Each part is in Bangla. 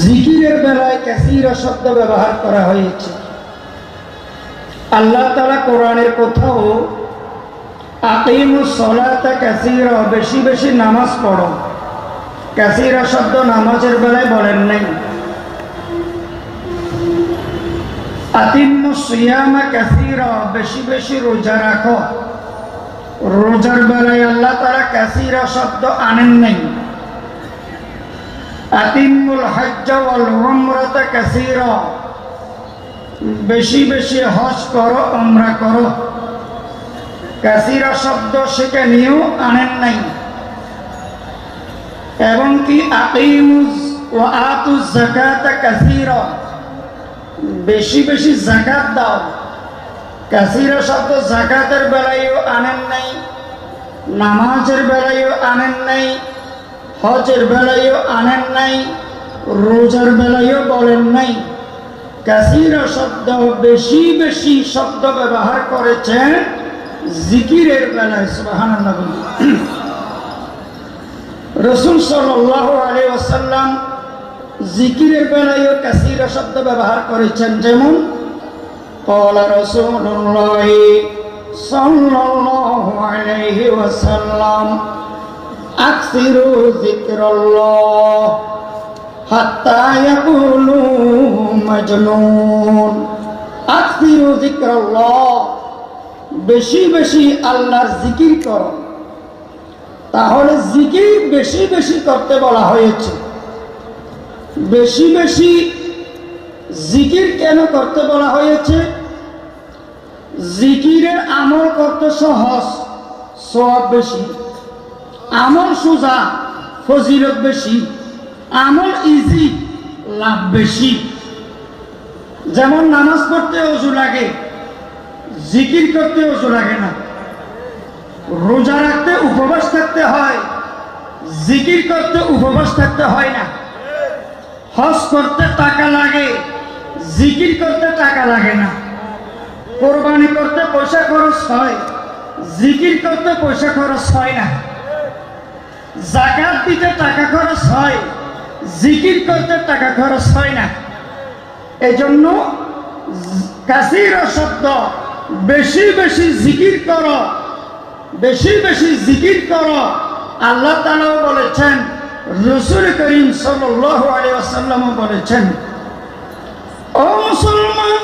জিকিরের বেলায় কাসীরা শব্দ ব্যবহার করা হয়েছে। আল্লাহ তাআলা কোরআনের কোথাও আকিমুস সালাতা কাসীরা, বেশি বেশি নামাজ পড়ো, কাসীরা শব্দ নামাজের বেলায় বলেন নাই। আতিম্মুস সিয়ামা কাসীরা, বেশি বেশি রোজা রাখো, রোজার বেলায় আল্লাহ তাআলা কাসীরা শব্দ আনেন নাই। আতিম্মুল হজ্জ ওয়াল উমরাতা কাসীরা, বেশি বেশি হজ করো, উমরা করো, কাসীরা শব্দ সেখানেও আনেন নাই। এবং কি আকিমুস ওয়া আতুজ যাকাতা কাসীরা, বেশি বেশি যাকাত দাও, কাসীরা শব্দ যাকাতের বেলায়ও আনেন নাই, নামাজের বেলায়ও আনেন নাই, হজের বেলায়ও আনেন নাই, রোজার বেলায়ও বলেন নাই। কাসীরা শব্দ বেশি বেশি শব্দ ব্যবহার করেছেন জিকিরের বেলায়। সুবহানাল্লাহ। রাসূল সাল্লাল্লাহু আলাইহি ওয়াসাল্লাম জিকিরের বেলায়ও কাসীরা শব্দ ব্যবহার করেছেন। যেমন ক্বালা রাসূলুল্লাহ সাল্লাল্লাহু আলাইহি ওয়াসাল্লাম আকসিরু যিকরাল্লাহ হাত্তা ইয়াকুলু মাজনুন। আকসিরু যিকরাল্লাহ, বেশি বেশি আল্লাহর জিকির করো। তাহলে জিকির বেশি বেশি করতে বলা হয়েছে। বেশি বেশি জিকির কেন করতে বলা হয়েছে? জিকিরের আমল করতে সহজ, সওয়াব বেশি। আমল সোজা, ফজিলত বেশি। আমল ইজি, লাভ বেশি। যেমন নামাজ পড়তে ওযু লাগে, জিকির করতে ওযু লাগে না। রোজা রাখতে উপবাস থাকতে হয়, জিকির করতে উপবাস থাকতে হয় না। হজ করতে টাকা লাগে, জিকির করতে টাকা লাগে না। কোরবানি করতে পয়সা খরচ হয়, জিকির করতে পয়সা খরচ হয় না। যাকাত দিতে টাকা খরচ হয়, জিকির করতে টাকা খরচ হয় না। এজন্য কাসীরা শব্দ বেশি বেশি জিকির করো, বেশি বেশি জিকির করো। আল্লাহ তাআলাও বলেছেন, রাসূল করিম সাল্লাল্লাহু আলাইহি ওয়াসাল্লামও বলেছেন। ও মুসলমান,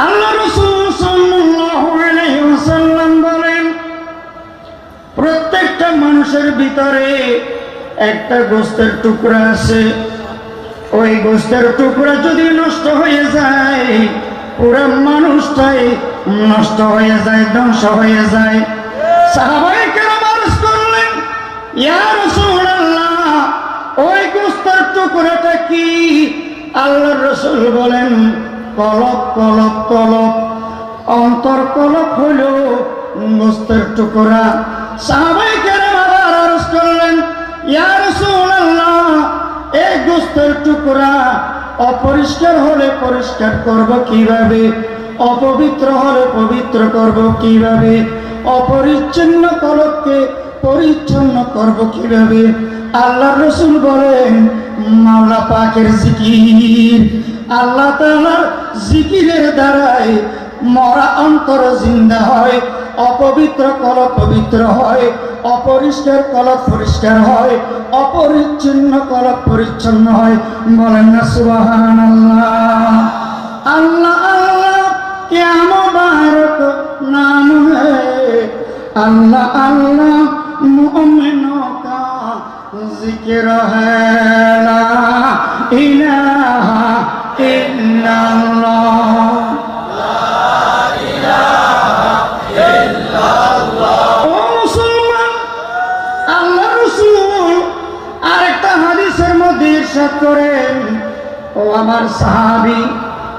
আল্লাহ রাসূল সাল্লাল্লাহু আলাইহি ওয়াসাল্লাম বলেন, প্রত্যেকটা মানুষের ভিতরে একটা গোশতের টুকরা আছে। ওই গোশতের টুকরা যদি নষ্ট হয়ে যায়, পুরো মানুষটাই নষ্ট হয়ে যায়, ধ্বংস হয়ে যায়। সাহাবায়ে কেরাম আরজ করলেন, ইয়া রাসূলুল্লাহ, ওই গোশতের টুকরাটা কি? আল্লাহর রাসূল বলেন, কলব, কলব, কলব। অন্তর কলব হলো গোশতের টুকরা। সাহাবায়ে কেরাম আবার আরজ করলেন, ইয়া রাসূলুল্লাহ, এই গোশতের টুকরা অপরিষ্কার হলে পরিষ্কার করব কিভাবে? অপবিত্র হলে পবিত্র করব কিভাবে? অপরিচ্ছন্ন কলবকে পরিচ্ছন্ন করব কিভাবে? আল্লাহর রাসূল বলেন, মাওলা পাকের জিকির। আল্লাহ তাআলার জিকিরের দ্বারাই মরা অন্তর জিন্দা হয়, অপবিত্র কলব পবিত্র হয়, অপরিষ্কার কলব পরিষ্কার হয়, অপরিচ্ছন্ন কলব পরিচ্ছন্ন হয়। বলেন না সুবহানাল্লাহ। আল্লাহ আল্লাহ क्या मुबारक नाम है, अल्लाह अल्लाह मुमिनों का जिक्र है, ला इलाहा इल्लल्लाह, ला इलाहा इल्लल्लाह। ও মুসলমান, আল্লাহ রাসূল আরেকটা হাদিসের মধ্যে ইরশাদ করেন, ও আমার সাহাবী,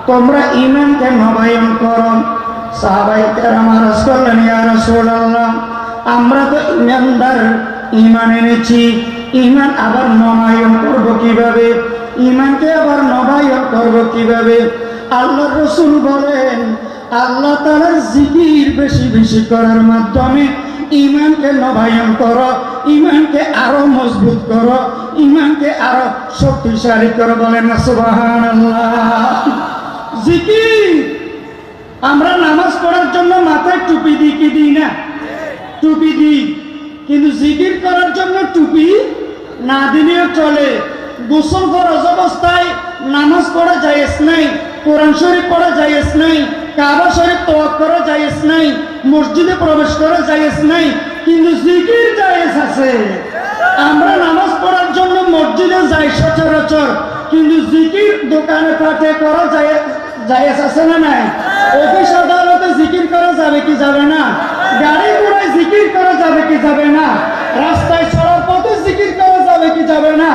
তোমরা ঈমানকে নবায়ন করো। সাহাবায়ে কেরাম আরজ করলেন, ইয়া রাসূলুল্লাহ, আমরা তো ঈমানদার, ঈমান এনেছি, ঈমান আবার নবায়ন করব কিভাবে? ঈমানকে আবার নবায়ন করব কিভাবে? আল্লাহর রাসূল বলেন, আল্লাহ তাআলার জিকির বেশি বেশি করার মাধ্যমে ইমানকে নবায়ন করো, ইমানকে আরো মজবুত করো, ইমানকে আরো শক্তিশালী করো। বলেন না সুবহানাল্লাহ। জিকির, আমরা নামাজ পড়ার জন্য মাথায় টুপি দিই কি দিই না? টুপি দিই, কিন্তু জিকির করার জন্য টুপি না দিলেও চলে। গোসল ফরজ অবস্থায় নামাজ পড়া জায়েজ নাই, কোরআন শরীফ পড়া জায়েজ নাই, কাবা শরীফ তওয়াফ করা জায়েজ নাই, মসজিদে প্রবেশ করা জায়েজ নাই, কিন্তু জিকির জায়েজ আছে। আমরা নামাজ পড়ার জন্য মসজিদে যাই সচরাচর, কিন্তু জিকির দোকানে পাটে করা জায়েজ আছে না নাই? অফিস আদালতে জিকির করা যাবে কি যাবে না? গাড়ি ঘোড়ায় জিকির করা যাবে কি যাবে না? রাস্তায় চলার পথে জিকির করা যাবে কি যাবে না?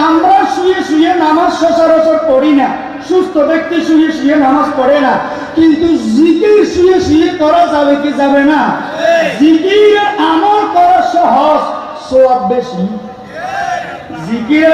আমরা শুয়ে শুয়ে নামাজ সচরাচর পড়ি না, সুস্থ ব্যক্তি শুয়ে শুয়ে নামাজ পড়ে না, কিন্তু জিকির শুয়ে শুয়ে করা যাবে কি যাবে না? জিকির আমল করা সহজ, সওয়াব বেশি। জিকির